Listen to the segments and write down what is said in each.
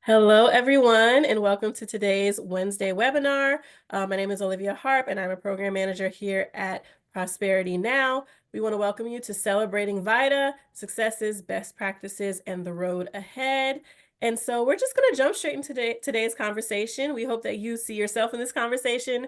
Hello, everyone, and welcome to today's Wednesday webinar. My name is Olivia Harp, and I'm a program manager here at Prosperity Now. We want to welcome you to Celebrating VITA, Successes, Best Practices, and the Road Ahead. And so we're just going to jump straight into today's conversation. We hope that you see yourself in this conversation.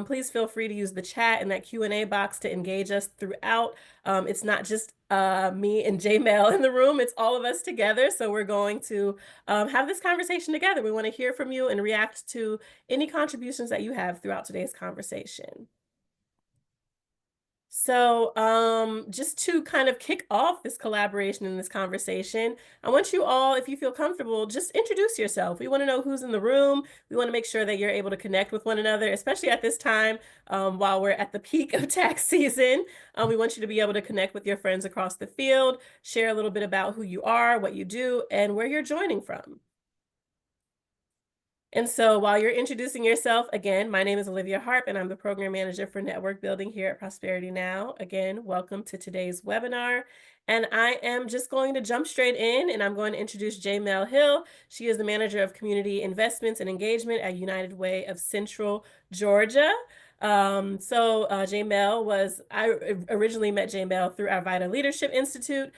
Please feel free to use the chat and that Q&A box to engage us throughout. It's not just me and JaMelle in the room, it's all of us together. So we're going to have this conversation together. We want to hear from you and react to any contributions that you have throughout today's conversation. So just to kind of kick off this collaboration and this conversation, I want you all, if you feel comfortable, just introduce yourself. We want to know who's in the room. We want to make sure that you're able to connect with one another, especially at this time while we're at the peak of tax season. We want you to be able to connect with your friends across the field, share a little bit about who you are, what you do, and where you're joining from. And so while you're introducing yourself, again, my name is Olivia Harp, and I'm the program manager for network building here at Prosperity Now. Again, welcome to today's webinar. And I am just going to jump straight in, and I'm going to introduce JaMelle Hill. She is the manager of community investments and engagement at United Way of Central Georgia. I originally met JaMelle through our VITA Leadership Institute.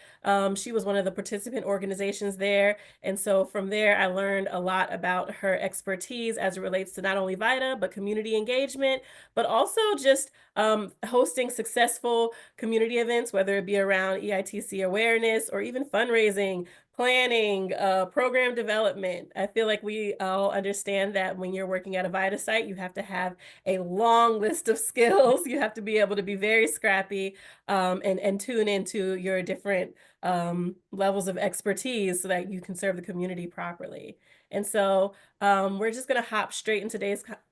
She was one of the participant organizations there. And so from there, I learned a lot about her expertise as it relates to not only VITA, but community engagement, but also just hosting successful community events, whether it be around EITC awareness or even fundraising, planning, program development. I feel like we all understand that when you're working at a VITA site, you have to have a long list of skills. You have to be able to be very scrappy and tune into your different levels of expertise so that you can serve the community properly. And so we're just going to hop straight into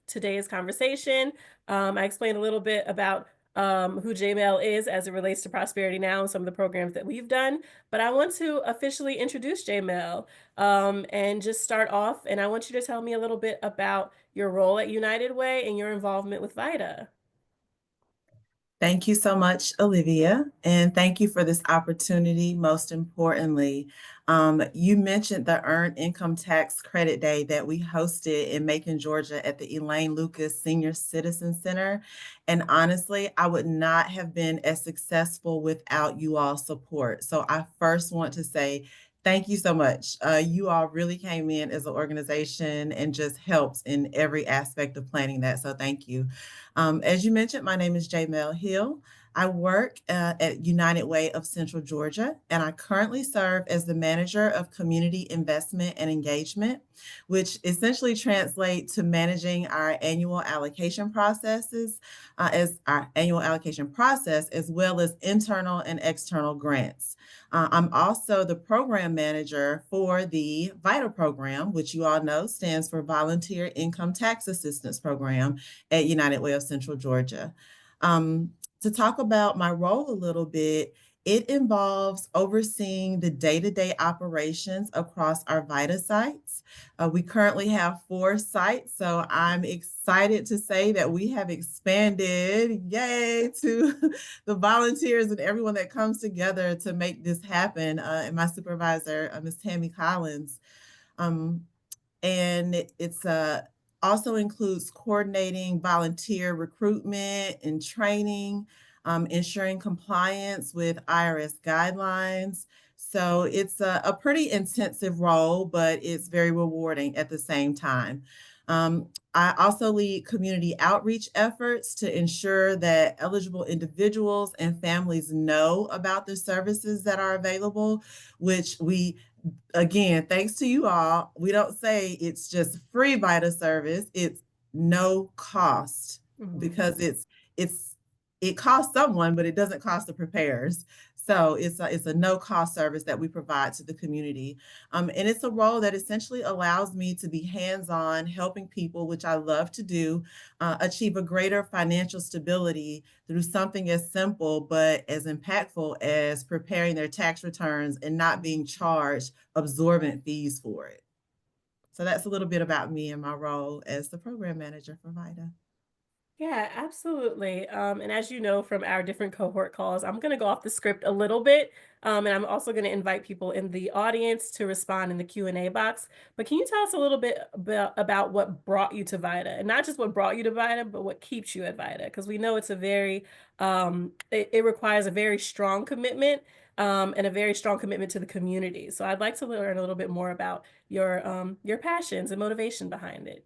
today's conversation. I explained a little bit about who JaMelle is as it relates to Prosperity Now and some of the programs that we've done. But I want to officially introduce JaMelle and just start off. And I want you to tell me a little bit about your role at United Way and your involvement with VITA. Thank you so much, Olivia, and thank you for this opportunity. Most importantly, you mentioned the Earned Income Tax Credit Day that we hosted in Macon, Georgia at the Elaine Lucas Senior Citizen Center. And honestly, I would not have been as successful without you all's support. So I first want to say thank you so much. You all really came in as an organization and just helped in every aspect of planning that. So thank you. As you mentioned, my name is JaMelle Hill. I work at United Way of Central Georgia, and I currently serve as the manager of community investment and engagement, which essentially translates to managing our annual allocation processes, as well as internal and external grants. I'm also the program manager for the VITA program, which you all know stands for Volunteer Income Tax Assistance Program at United Way of Central Georgia. To talk about my role a little bit, it involves overseeing the day-to-day operations across our VITA sites. We currently have 4 sites, so I'm excited to say that we have expanded, yay, to the volunteers and everyone that comes together to make this happen, and my supervisor, Ms. Tammy Collins. And it's also includes coordinating volunteer recruitment and training, ensuring compliance with IRS guidelines. So it's a pretty intensive role, but it's very rewarding at the same time. I also lead community outreach efforts to ensure that eligible individuals and families know about the services that are available, which we, again, thanks to you all, we don't say it's just free VITA service, it's no cost, because it costs someone, but it doesn't cost the preparers. So it's a no cost service that we provide to the community. And it's a role that essentially allows me to be hands-on, helping people, which I love to do, achieve a greater financial stability through something as simple but as impactful as preparing their tax returns and not being charged absorbent fees for it. So that's a little bit about me and my role as the program manager for VITA. Yeah, absolutely. And as you know from our different cohort calls, I'm going to go off the script a little bit, and I'm also going to invite people in the audience to respond in the Q&A box. But can you tell us a little bit about what brought you to VITA, and not just what brought you to VITA, but what keeps you at VITA? Because we know it's a it requires a very strong commitment, and a very strong commitment to the community. So I'd like to learn a little bit more about your passions and motivation behind it.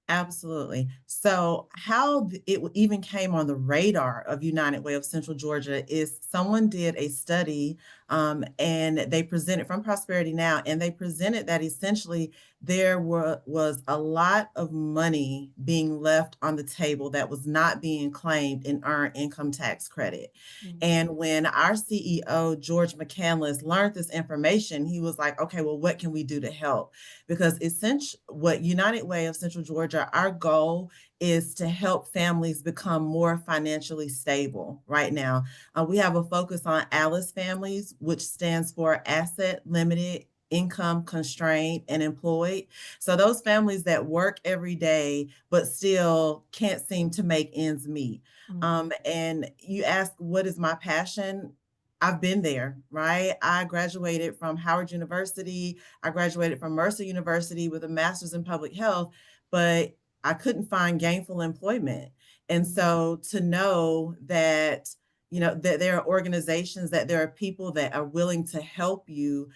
Absolutely. So, how even came on the radar of United Way of Central Georgia is someone did a study, and they presented from Prosperity Now, and they presented that essentially was a lot of money being left on the table that was not being claimed in earned income tax credit. Mm, And when our CEO, George McCandless, learned this information, he was like, okay, well, what can we do to help? Because essentially what United Way of Central Georgia, our goal is to help families become more financially stable right now. We have a focus on ALICE families, which stands for Asset Limited, Income Constrained, and Employed. So those families that work every day but still can't seem to make ends meet. mm, And you ask, what is my passion? I've been there, right? I graduated from Howard University. I graduated from Mercer University with a master's in public health, but I couldn't find gainful employment. And mm, so to know that, that there are organizations, that there are people that are willing to help you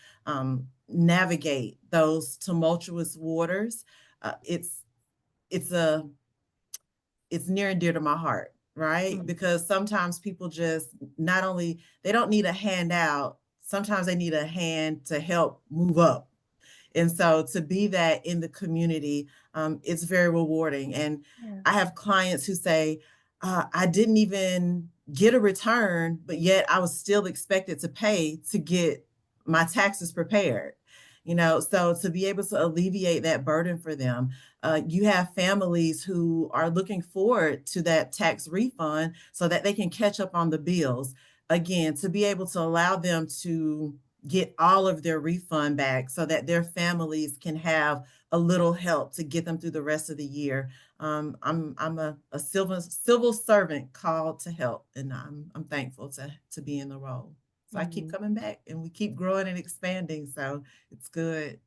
navigate those tumultuous waters, it's it's a it's near and dear to my heart, right? mm, Because sometimes people just not only they don't need a handout, sometimes they need a hand to help move up. And so to be that in the community, it's very rewarding. And yeah. I have clients who say, I didn't even get a return, but yet I was still expected to pay to get my taxes prepared. So to be able to alleviate that burden for them, you have families who are looking forward to that tax refund so that they can catch up on the bills. Again, to be able to allow them to get all of their refund back so that their families can have a little help to get them through the rest of the year. I'm a civil servant called to help, and I'm thankful to be in the role. So I keep Mm. coming back, and we keep growing and expanding. So it's good.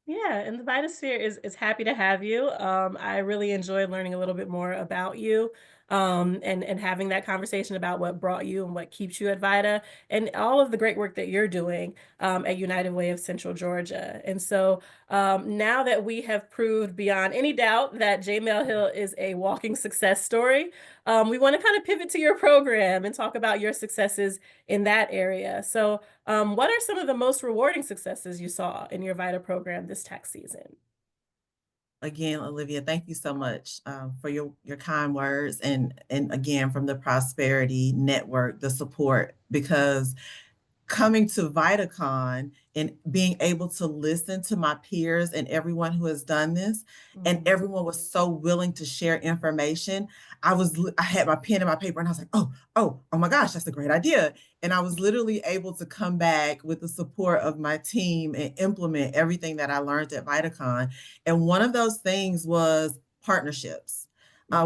Yeah, and the Vitasphere is happy to have you. I really enjoyed learning a little bit more about you, and having that conversation about what brought you and what keeps you at Vita, and all of the great work that you're doing at United Way of Central Georgia. And so now that we have proved beyond any doubt that JaMelle Hill is a walking success story, we want to kind of pivot to your program and talk about your successes in that area. So what are some of the most rewarding successes you saw in your VITA program this tax season? Again, Olivia, thank you so much for your kind words, and again from the Prosperity Network, the support, because coming to VitaCon and being able to listen to my peers and everyone who has done this, and Mm, everyone was so willing to share information. I had my pen and my paper, and I was like, oh my gosh, that's a great idea. And I was literally able to come back with the support of my team and implement everything that I learned at VitaCon. And one of those things was partnerships.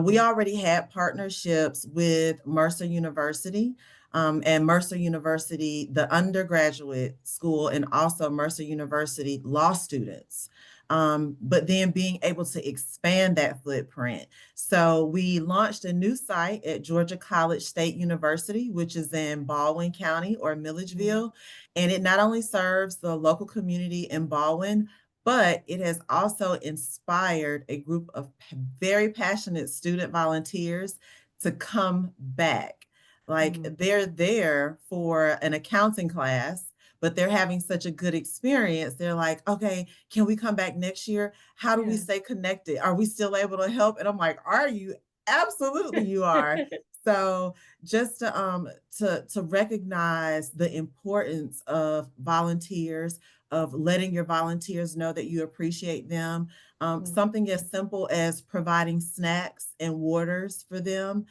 We mhm, already had partnerships with Mercer University, and Mercer University, the undergraduate school, and also Mercer University law students. But then being able to expand that footprint. So we launched a new site at Georgia College State University, which is in Baldwin County or mm, Milledgeville. And it not only serves the local community in Baldwin, but it has also inspired a group of very passionate student volunteers to come back. Like mm, they're there for an accounting class, but they're having such a good experience. They're like, okay, can we come back next year? How do we yeah. stay connected? Are we still able to help? And I'm like, are you? Absolutely, you are. So just to recognize the importance of volunteers, of letting your volunteers know that you appreciate them. Mm, Something as simple as providing snacks and waters for them,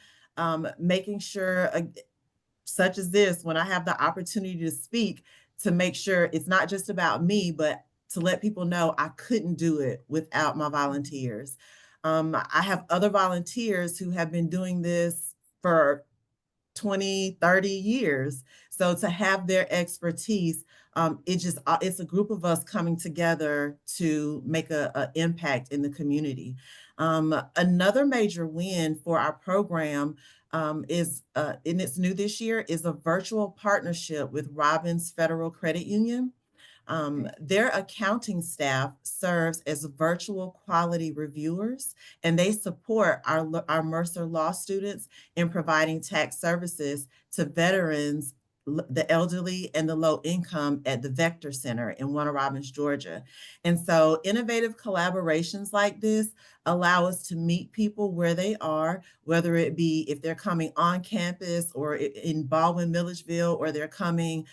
making sure, such as this, when I have the opportunity to speak, to make sure it's not just about me, but to let people know I couldn't do it without my mm, volunteers. I have other volunteers who have been doing this for 20, 30 years. So to have their expertise, it's a group of us coming together to make a impact in the community. Another major win for our program and it's new this year, is a virtual partnership with Robbins Federal Credit Union. Okay. Their accounting staff serves as virtual quality reviewers, and they support our Mercer Law students in providing tax services to veterans, the elderly, and the low income at the Vector Center in Warner Robins, Georgia. And so, innovative collaborations like this allow us to meet people where they are, whether it be if they're coming on campus or in Baldwin, Milledgeville, or they're coming.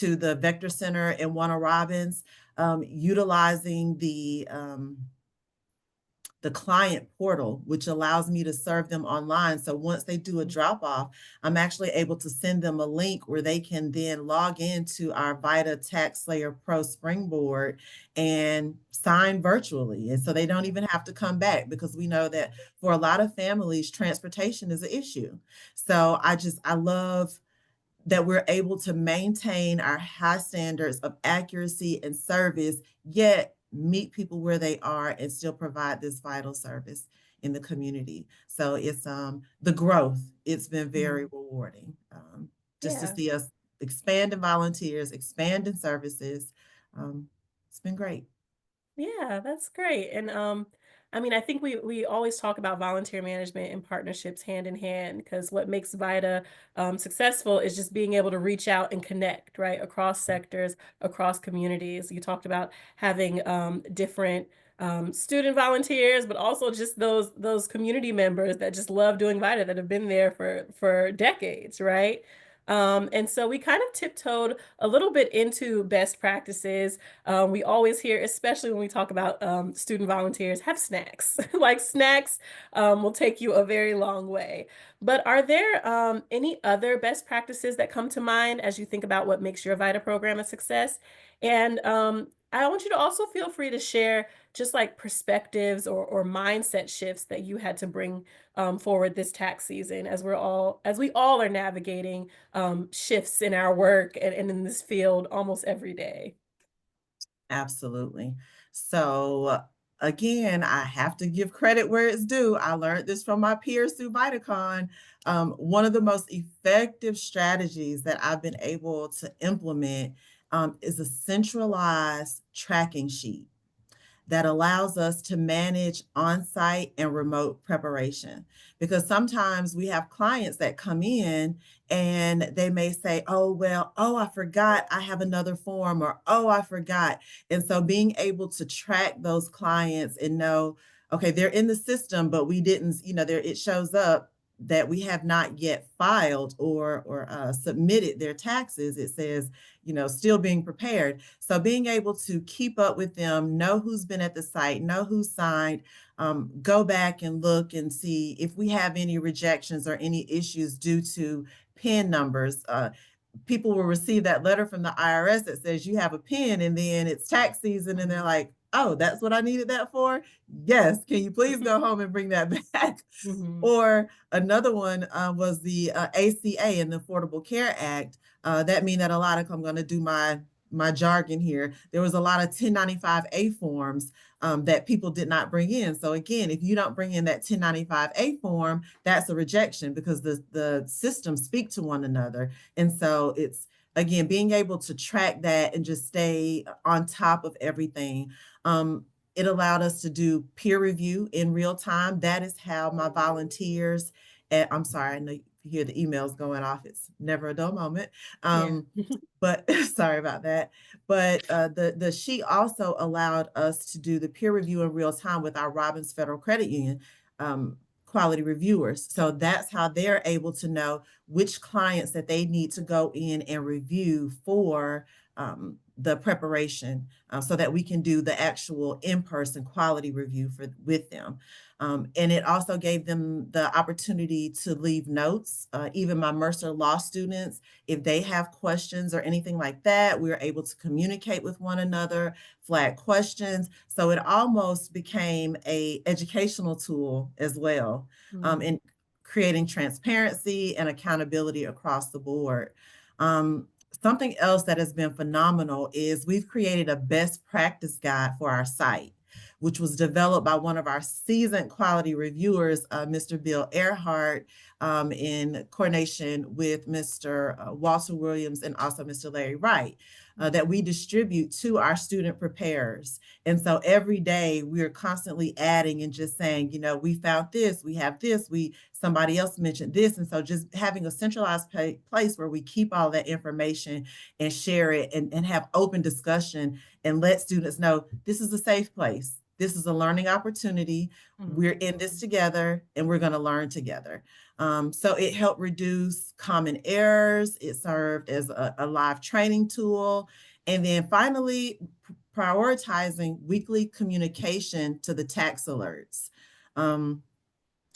To the Vector Center in Warner Robins, utilizing the client portal, which allows me to serve them online. So once they do a drop off, I'm actually able to send them a link where they can then log into our VITA Tax Slayer Pro Springboard and sign virtually. And so they don't even have to come back, because we know that for a lot of families, transportation is an issue. So I love that we're able to maintain our high standards of accuracy and service, yet meet people where they are and still provide this vital service in the community. So it's the growth. It's been very Mhm. rewarding, just to Yeah. see us expand in volunteers, expand in services. Um, it's been great. Yeah, that's great. And I mean, I think we always talk about volunteer management and partnerships hand in hand, because what makes VITA successful is just being able to reach out and connect, right, across sectors, across communities. You talked about having different student volunteers, but also just those community members that just love doing VITA, that have been there for decades, right? And so we kind of tiptoed a little bit into best practices. We always hear, especially when we talk about student volunteers, have snacks. Like snacks will take you a very long way. But are there any other best practices that come to mind as you think about what makes your VITA program a success? And I want you to also feel free to share just like perspectives or mindset shifts that you had to bring forward this tax season, as we all are navigating shifts in our work and in this field almost every day. Absolutely. So again, I have to give credit where it's due. I learned this from my peers through VitaCon. One of the most effective strategies that I've been able to implement is a centralized tracking sheet that allows us to manage on-site and remote preparation. Because sometimes we have clients that come in and they may say, oh, well, oh, I forgot I have another form, or oh, I forgot. And so being able to track those clients and know, okay, they're in the system, but we didn't, there it shows up that we have not yet filed or submitted their taxes. It says, still being prepared. So being able to keep up with them, know who's been at the site, know who signed, go back and look and see if we have any rejections or any issues due to PIN numbers. People will receive that letter from the IRS that says you have a PIN, and then it's tax season and they're Mhm. like, oh, that's what I needed that for? Yes. Can you please go home and bring that back? Mhm. Or another one was the ACA and the Affordable Care Act. That mean that a lot of, I'm going to do my jargon here. There was a lot of 1095A forms that people did not bring in. So again, if you don't bring in that 1095A form, that's a rejection, because the systems speak to one another. And so it's, again, being able to track that and just stay on top of everything. It allowed us to do peer review in real time. That is how my volunteers, and I'm sorry, I know you hear the emails going off. It's never a dull moment. Yeah. But sorry about that. But the sheet also allowed us to do the peer review in real time with our Robbins Federal Credit Union um, quality reviewers. So that's how they're able to know which clients that they need to go in and review for the preparation so that we can do the actual in-person quality review with them. And it also gave them the opportunity to leave notes. Even my Mercer Law students, if they have questions or anything like that, we were able to communicate with one another, flag questions. So it almost became a educational tool as well, Mm, in creating transparency and accountability across the board. Um, Something else that has been phenomenal is we've created a best practice guide for our site, which was developed by one of our seasoned quality reviewers, Mr. Bill Earhart, in coordination with Mr. Walter Williams and also Mr. Larry Wright, that we mhm, distribute to our student preparers. And so every day we're constantly adding and just saying, you know, we found this, we have this, somebody else mentioned this. And so just having a centralized place where we keep all that information and share it and have open discussion and let students know this is a safe place. This is a learning opportunity. We're mhm, in this together and we're going to learn together. So it helped reduce common errors. It served as a live training tool. And then finally, prioritizing weekly communication to the tax alerts. Um,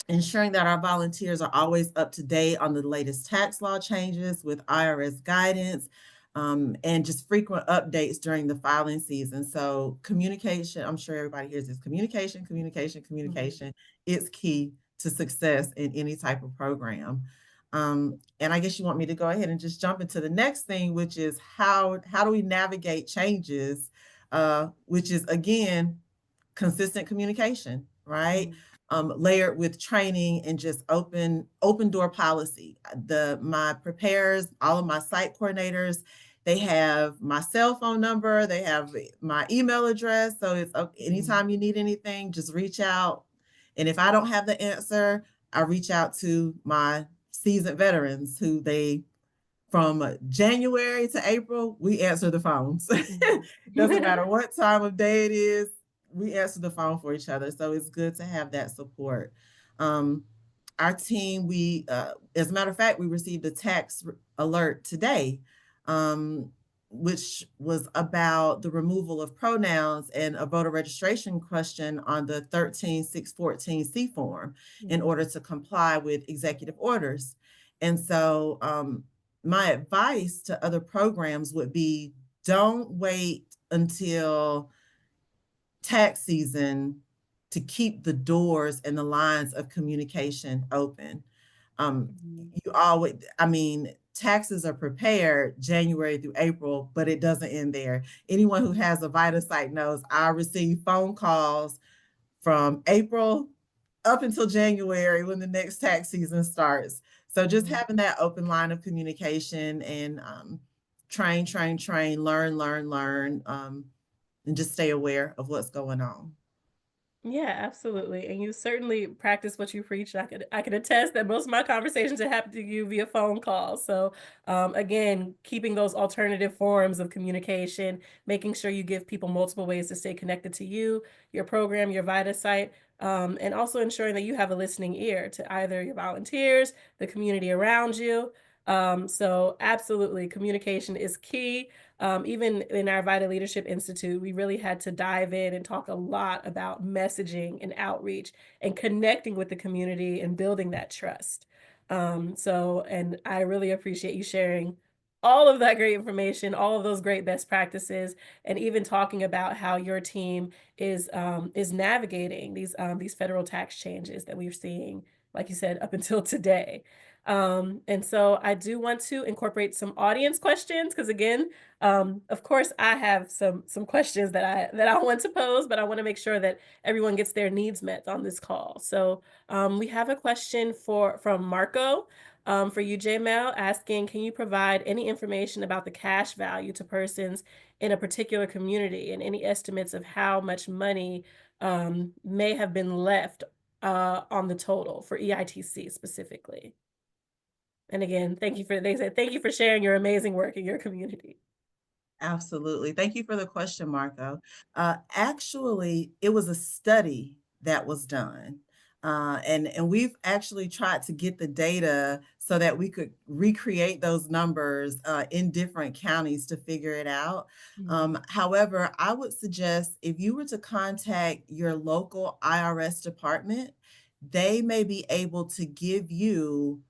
Ensuring that our volunteers are always up to date on the latest tax law changes with IRS guidance, and just frequent updates during the filing season. So communication, I'm sure everybody hears this, communication, communication, mhm, communication is key to success in any type of program. And I guess you want me to go ahead and just jump into the next thing, which is how do we navigate changes, which is again consistent communication, right? mhm, Layered with training and just open door policy. The my preparers, all of my site coordinators, they have my cell phone number, they have my email address. So it's mhm, anytime you need anything, just reach out. And if I don't have the answer, I reach out to my seasoned veterans who they from January to April, we answer the phones. mhm. Doesn't matter what time of day it is, we answer the phone for each other. So it's good to have that support. Um, our team, as a matter of fact, we received a alert today, um, which was about the removal of pronouns and a voter registration question on the 13614C form in Mhm, order to comply with executive orders. And so my advice to other programs would be don't wait until tax season to keep the doors and the lines of communication open. mhm, You always, I mean, taxes are prepared January through April, but it doesn't end there. Anyone who has a VITA site knows I receive phone calls from April up until January when the next tax season starts. So just mhm. having that open line of communication and train, learn, and just stay aware of what's going on. Yeah, absolutely. And you certainly practice what you preach. I could attest that most of my conversations have happened to you via phone call. So again, keeping those alternative forms of communication, making sure you give people multiple ways to stay connected to you, your program, your VITA site, and also ensuring that you have a listening ear to either your volunteers, the community around you. So absolutely, communication is key. Even in our Vita Leadership Institute, we really had to dive in and talk a lot about messaging and outreach and connecting with the community and building that trust. And I really appreciate you sharing all of that great information, all of those great best practices, and even talking about how your team is navigating these federal tax changes that we're seeing, like you said, up until today. And so I do want to incorporate some audience questions because again, of course, I have some questions that I want to pose, but I want to make sure that everyone gets their needs met on this call. So we have a question from Marco for you, JaMelle, asking, can you provide any information about the cash value to persons in a particular community and any estimates of how much money may have been left on the total for EITC specifically? And again, they said, thank you for sharing your amazing work in your community. Absolutely. Thank you for the question, Marco. Actually, it was a study that was done. And we've actually tried to get the data so that we could recreate those numbers in different counties to figure it out. Mhm. However, I would suggest if you were to contact your local IRS department, they may be able to give you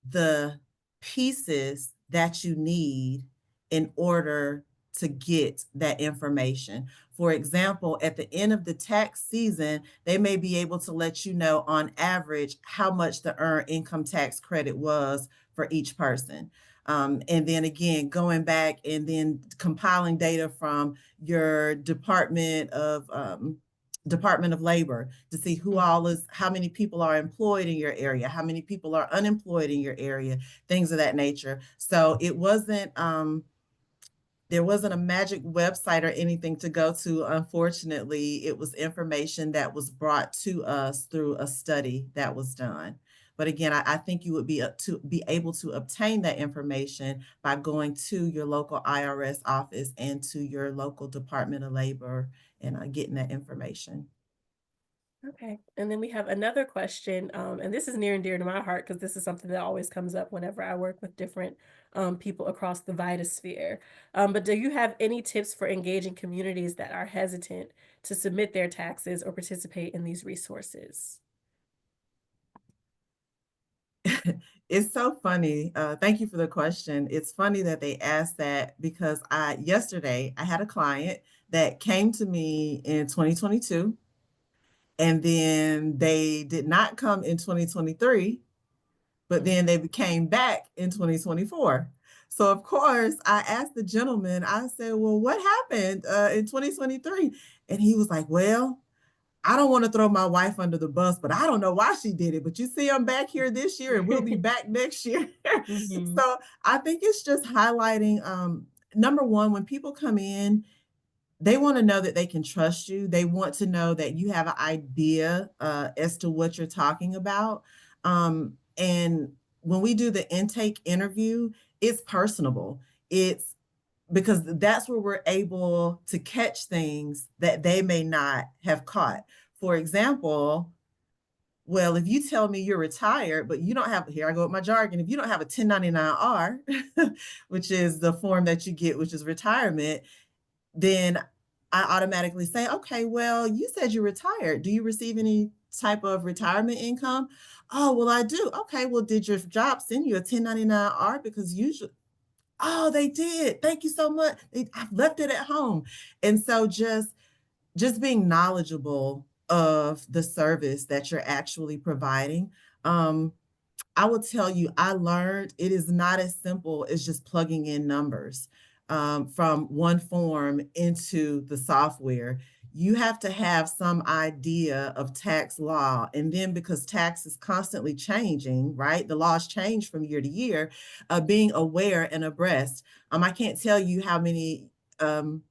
the pieces that you need in order to get that information. For example, at the end of the tax season, they may be able to let you know on average how much the earned income tax credit was for each person. And then again, going back and then compiling data from your Department of Labor to see who Mhm. all is, how many people are employed in your area, how many people are unemployed in your area, things of that nature. So it wasn't, there wasn't a magic website or anything to go to. Unfortunately, it was information that was brought to us through a study that was done. But again, I think you would be able to obtain that information by going to your local IRS office and to your local Department of Labor and getting that information. Okay. And then we have another question, and this is near and dear to my heart because this is something that always comes up whenever I work with different people across the VITA sphere. But do you have any tips for engaging communities that are hesitant to submit their taxes or participate in these resources? It's so funny. Thank you for the question. It's funny that they asked that because yesterday I had a client that came to me in 2022 and then they did not come in 2023, but Mm, then they came back in 2024. So of course I asked the gentleman, I said, well, what happened in 2023? And he was like, well, I don't want to throw my wife under the bus, but I don't know why she did it. But you see, I'm back here this year and we'll be back next year. mhm, So I think it's just highlighting number one, when people come in, they want to know that they can trust you. They want to know that you have an idea as to what you're talking about. And when we do the intake interview, it's personable. It's because that's where we're able to catch things that they may not have caught. For example, well, if you tell me you're retired, but you don't have, here I go with my jargon, if you don't have a 1099-R, which is the form that you get, which is retirement, then I automatically say, okay, well, you said you're retired. Do you receive any type of retirement income? Oh, well, I do. Okay, well, did your job send you a 1099-R? Because usually, oh, they did. Thank you so much. I've left it at home. And so just being knowledgeable of the service that you're actually providing. Um, I will tell you, I learned it is not as simple as just plugging in numbers from one form into the software. You have to have some idea of tax law. And then because tax is constantly changing, right? The laws change from year to year, being aware and abreast. I can't tell you how many um,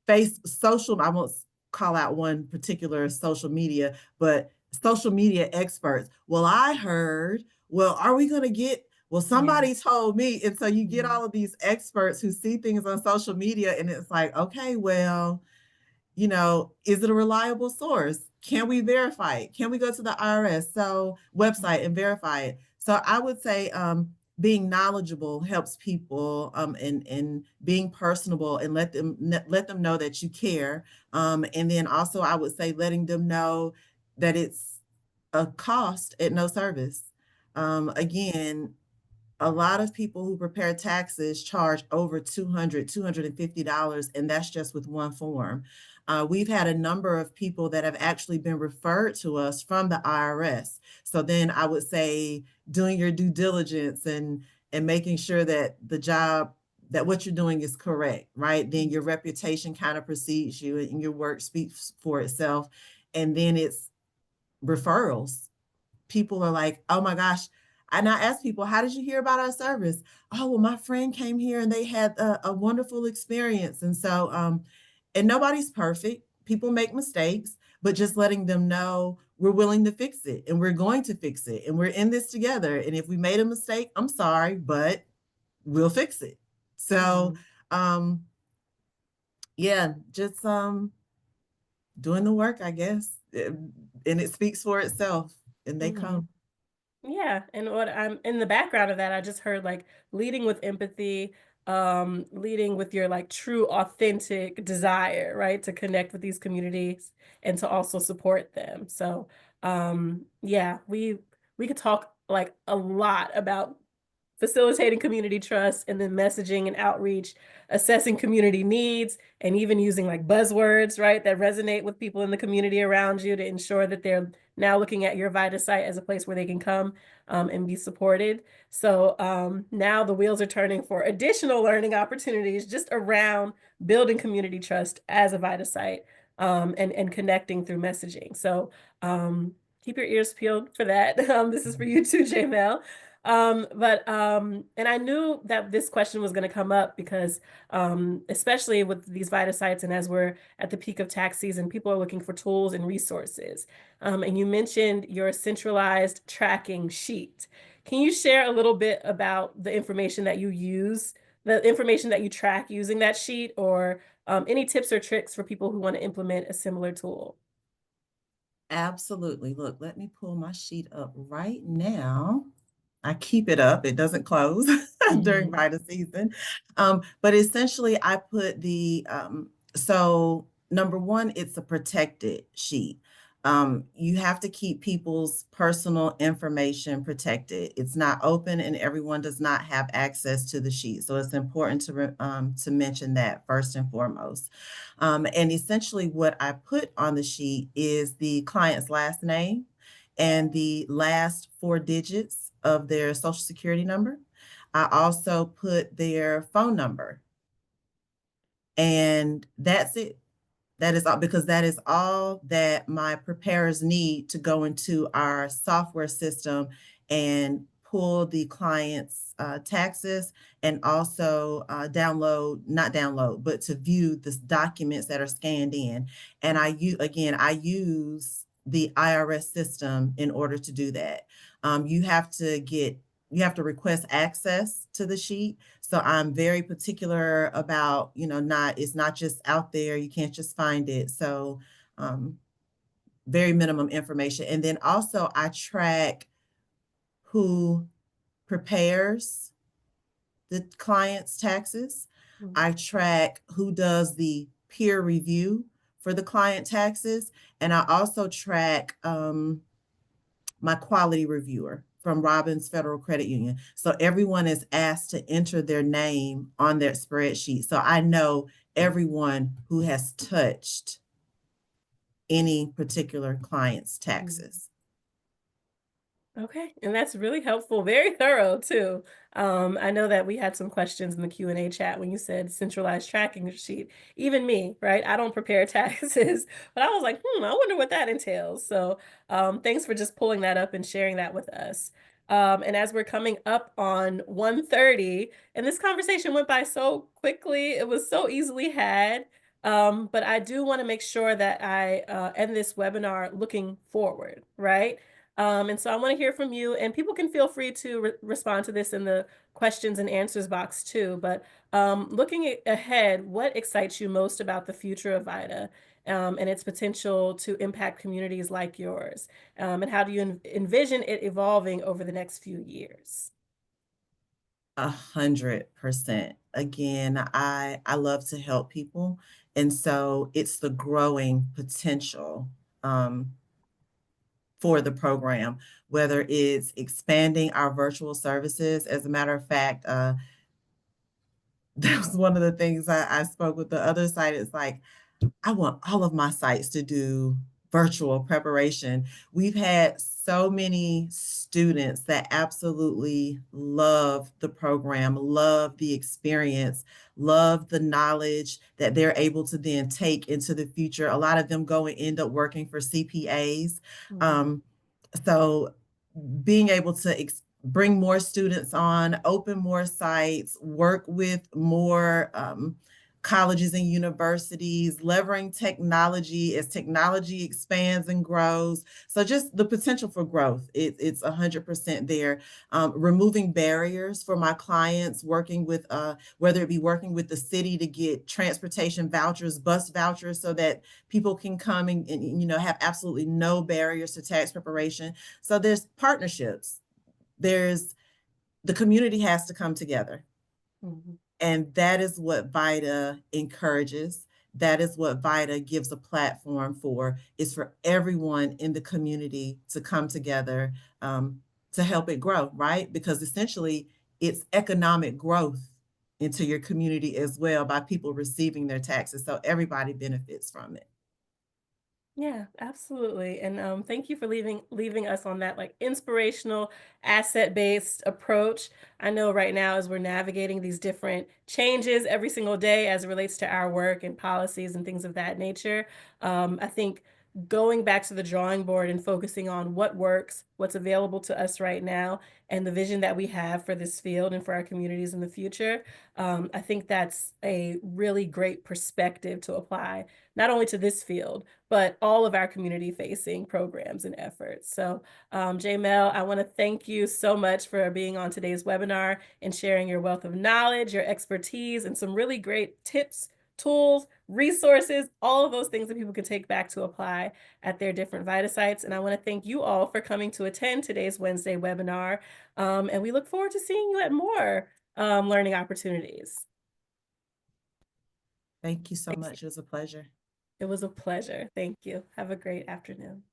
I won't call out one particular social media, but social media experts. Well, I heard, well, are we going to get, well, yeah, somebody told me. And so you get mhm, all of these experts who see things on social media, and it's like, okay, well, is it a reliable source? Can we verify it? Can we go to the IRS website and verify it? So I would say being knowledgeable helps people and being personable and let them know that you care. And then also I would say letting them know that it's a cost at no service. Again, a lot of people who prepare taxes charge over $250, and that's just with one form. We've had a number of people that have actually been referred to us from the IRS. So then I would say doing your due diligence and making sure that that what you're doing is correct, right? Then mhm, your reputation kind of precedes you and your work speaks for itself. And then it's referrals. People are like, oh my gosh. And I ask people, how did you hear about our service? Oh, well, my friend came here and they had a wonderful experience. And so, and nobody's perfect. People make mistakes, but just letting them know we're willing to fix it and we're going to fix it and we're in this together. And if we made a mistake, I'm sorry, but we'll fix it. So, mhm. um, yeah, just doing the work, I guess, and it speaks for itself, and they Mhm. come. Yeah, and what I'm in the background of that, I just heard like leading with empathy, leading with your like true authentic desire, right? To connect with these communities and to also support them. So, yeah, we could talk like a lot about facilitating community trust and then messaging and outreach, assessing community needs, and even using like buzzwords, right, that resonate with people in the community around you to ensure that they're now looking at your VITA site as a place where they can come and be supported. So now the wheels are turning for additional learning opportunities just around building community trust as a VITA site and connecting through messaging. So keep your ears peeled for that. This is for you too, JaMelle. And I knew that this question was going to come up because, especially with these VITA sites and as we're at the peak of tax season, people are looking for tools and resources. And you mentioned your centralized tracking sheet. Can you share a little bit about the information that you use, the information that you track using that sheet, or any tips or tricks for people who want to implement a similar tool? Absolutely. Look, let me pull my sheet up right now. I keep it up. It doesn't close during Mhm. VITA season. But essentially, I put so number one, it's a protected sheet. You have to keep people's personal information protected. It's not open, and everyone does not have access to the sheet. So it's important to mention that first and foremost. And essentially, what I put on the sheet is the client's last name and the last four digits of their social security number. I also put their phone number, and that's it. That is all because that is all that my preparers need to go into our software system and pull the client's taxes and also not download, but to view the documents that are scanned in. And I use the IRS system in order to do that. You have to request access to the sheet, so I'm very particular about, it's not just out there. You can't just find it. So um, very minimum information. And then also I track who prepares the client's taxes. Mhm. I track who does the peer review for the client taxes. And I also track my quality reviewer from Robbins Federal Credit Union. So everyone is asked to enter their name on their spreadsheet. So I know everyone who has touched any particular client's Mhm. taxes. Okay, and that's really helpful, very thorough too. I know that we had some questions in the Q&A chat when you said centralized tracking sheet. Even me, right? I don't prepare taxes, but I was like, I wonder what that entails. So, thanks for just pulling that up and sharing that with us. And as we're coming up on 1:30, and this conversation went by so quickly, it was so easily had. But I do want to make sure that I end this webinar looking forward, right? And so I want to hear from you, and people can feel free to respond to this in the questions and answers box too. But looking ahead, what excites you most about the future of VITA and its potential to impact communities like yours? And how do you envision it evolving over the next few years? 100%. Again, I love to help people. And so it's the growing potential um, for the program, whether it's expanding our virtual services. As a matter of fact, that was one of the things I spoke with the other side. It's like, I want all of my sites to do virtual preparation. We've had so many students that absolutely love the program, love the experience, love the knowledge that they're able to then take into the future. A lot of them go and end up working for CPAs. Mhm. Um, so being able to bring more students on, open more sites, work with more colleges and universities, leveraging technology as technology expands and grows. So just the potential for growth, it's 100% there. Removing barriers for my clients, working with, whether it be working with the city to get transportation vouchers, bus vouchers, so that people can come and have absolutely no barriers to tax preparation. So there's partnerships. There's the community has to come together. Mhm. And that is what VITA encourages. That is what VITA gives a platform for, is for everyone in the community to come together to help it grow, right? Because essentially it's economic growth into your community as well by people receiving their taxes. So everybody benefits from it. Yeah, absolutely. And thank you for leaving us on that like inspirational asset-based approach. I know right now as we're navigating these different changes every single day as it relates to our work and policies and things of that nature, I think going back to the drawing board and focusing on what works, what's available to us right now, and the vision that we have for this field and for our communities in the future, I think that's a really great perspective to apply not only to this field but all of our community facing programs and efforts. So, JaMelle, I want to thank you so much for being on today's webinar and sharing your wealth of knowledge, your expertise, and some really great tips, tools, resources, all of those things that people can take back to apply at their different VITA sites. And I want to thank you all for coming to attend today's Wednesday webinar. And we look forward to seeing you at more learning opportunities. Thank you so Thanks. much. It was a pleasure. It was a pleasure. Thank you. Have a great afternoon.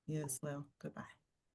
You as well. Goodbye.